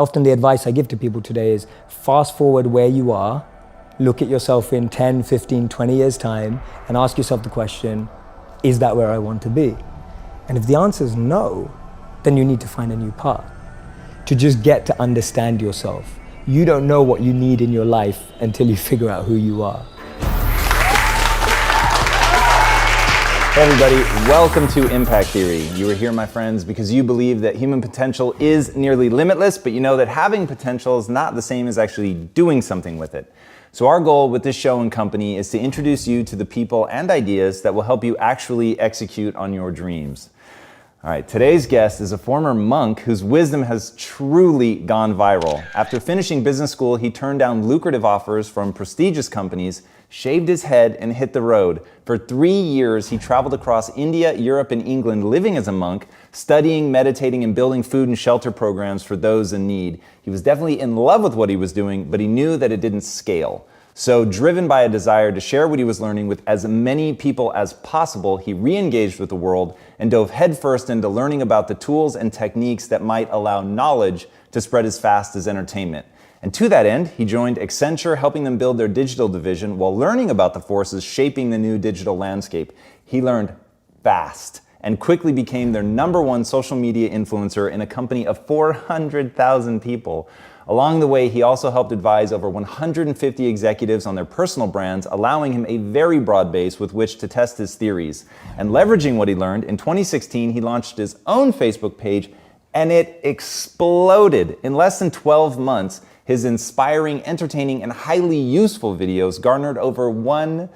Often the advice I give to people today is fast forward where you are, look at yourself in 10, 15, 20 years time and ask yourself the question, is that where I want to be? And if the answer is no, then you need to find a new path. To just get to understand yourself. You don't know what you need in your life until you figure out who you are. Hey everybody, welcome to Impact Theory. You are here, my friends, because you believe that human potential is nearly limitless, but you know that having potential is not the same as actually doing something with it. So our goal with this show and company is to introduce you to the people and ideas that will help you actually execute on your dreams. All right, today's guest is a former monk whose wisdom has truly gone viral. After finishing business school, he turned down lucrative offers from prestigious companies, shaved his head, and hit the road. For 3 years, he traveled across India, Europe, and England, living as a monk, studying, meditating, and building food and shelter programs for those in need. He was definitely in love with what he was doing, but he knew that it didn't scale. So, driven by a desire to share what he was learning with as many people as possible, he re-engaged with the world and dove headfirst into learning about the tools and techniques that might allow knowledge to spread as fast as entertainment. And to that end, he joined Accenture, helping them build their digital division while learning about the forces shaping the new digital landscape. He learned fast and quickly became their #1 social media influencer in a company of 400,000 people. Along the way, he also helped advise over 150 executives on their personal brands, allowing him a very broad base with which to test his theories. And leveraging what he learned, in 2016, he launched his own Facebook page, and it exploded. In less than 12 months, his inspiring, entertaining, and highly useful videos garnered over 1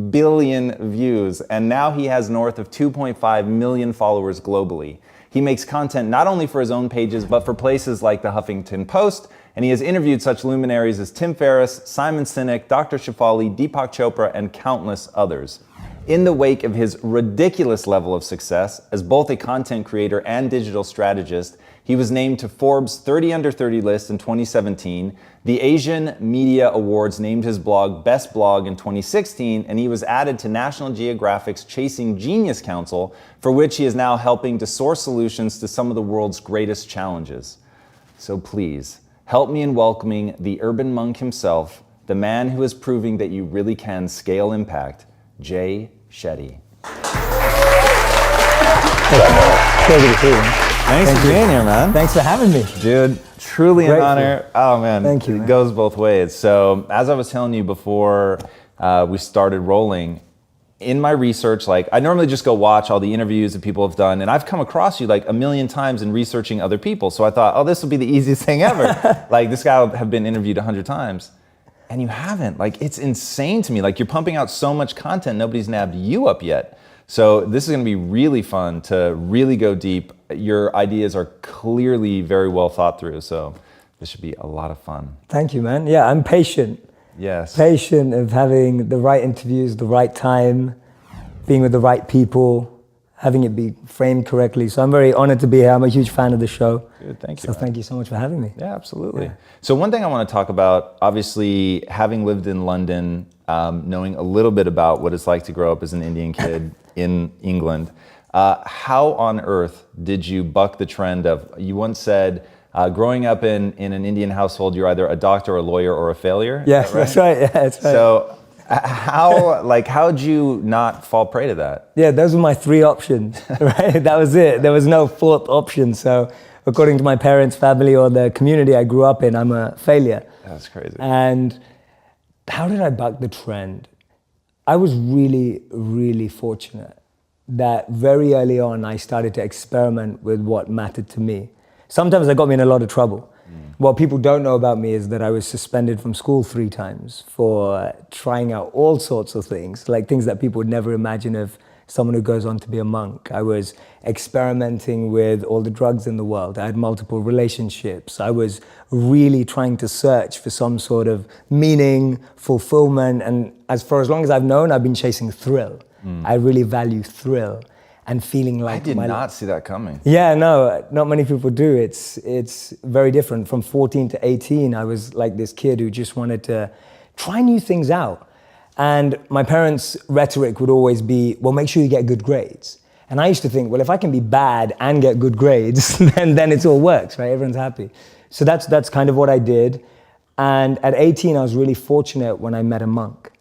billion views, and now he has north of 2.5 million followers globally. He makes content not only for his own pages, but for places like the Huffington Post, and he has interviewed such luminaries as Tim Ferriss, Simon Sinek, Dr. Shefali, Deepak Chopra, and countless others. In the wake of his ridiculous level of success as both a content creator and digital strategist, he was named to Forbes 30 Under 30 list in 2017. The Asian Media Awards named his blog Best Blog in 2016, and he was added to National Geographic's Chasing Genius Council, for which he is now helping to source solutions to some of the world's greatest challenges. So please, help me in welcoming the urban monk himself, the man who is proving that you really can scale impact, Jeishetty. Pleasure to see you. Thanks for being here, man. Thanks for having me. Dude, truly an honor. Oh man, Thank you, it man. goes both ways. So as I was telling you before we started rolling, in my research, like I normally just go watch all the interviews that people have done, and I've come across you like a million times in researching other people. So I thought, oh, this will be the easiest thing ever. Like this guy will have been interviewed 100 times. And you haven't. Like, it's insane to me. Like, you're pumping out so much content, nobody's nabbed you up yet. So this is gonna be really fun to really go deep. Your ideas are clearly very well thought through, so this should be a lot of fun. Thank you, man. Yeah, I'm patient. Yes. Patient of having the right interviews, the right time, being with the right people, having it be framed correctly. So I'm very honored to be here. I'm a huge fan of the show. Good, thank you. So thank you so much for having me. Yeah, absolutely. Yeah. So one thing I want to talk about, obviously having lived in London, knowing a little bit about what it's like to grow up as an Indian kid in England, how on earth did you buck the trend of, you once said, growing up in an Indian household, you're either a doctor, a lawyer, or a failure? Yeah, that's right. Yeah, that's right. So how'd you not fall prey to that? Yeah, those were my 3 options, right? That was it. There was no 4th option. So according to my parents, family, or the community I grew up in, I'm a failure. That's crazy. And how did I buck the trend? I was really, really fortunate that very early on I started to experiment with what mattered to me. Sometimes that got me in a lot of trouble. What people don't know about me is that I was suspended from school 3 times for trying out all sorts of things, like things that people would never imagine of someone who goes on to be a monk. I was experimenting with all the drugs in the world. I had multiple relationships. I was really trying to search for some sort of meaning, fulfillment, and as long as I've known, I've been chasing thrill. I really value thrill and feeling like I did not see that coming. Yeah, no, not many people do. It's very different. From 14 to 18, I was like this kid who just wanted to try new things out. And my parents' rhetoric would always be, well, make sure you get good grades. And I used to think, well, if I can be bad and get good grades, then it all works, right? Everyone's happy. So that's kind of what I did. And at 18, I was really fortunate when I met a monk.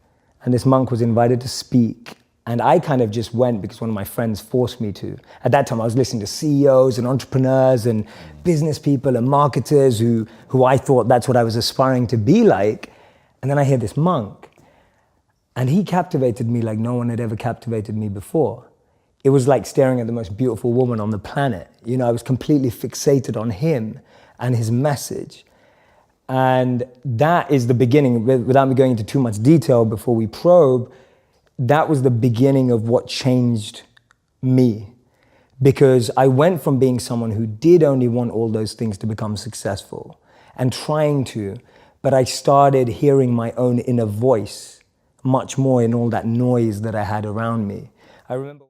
And this monk was invited to speak. And I kind of just went because one of my friends forced me to. At that time, I was listening to CEOs and entrepreneurs and business people and marketers who I thought that's what I was aspiring to be like. And then I hear this monk. And he captivated me like no one had ever captivated me before. It was like staring at the most beautiful woman on the planet. You know, I was completely fixated on him and his message. And that is the beginning, without me going into too much detail before we probe, that was the beginning of what changed me. Because I went from being someone who did only want all those things to become successful and trying to, but I started hearing my own inner voice much more in all that noise that I had around me. I remember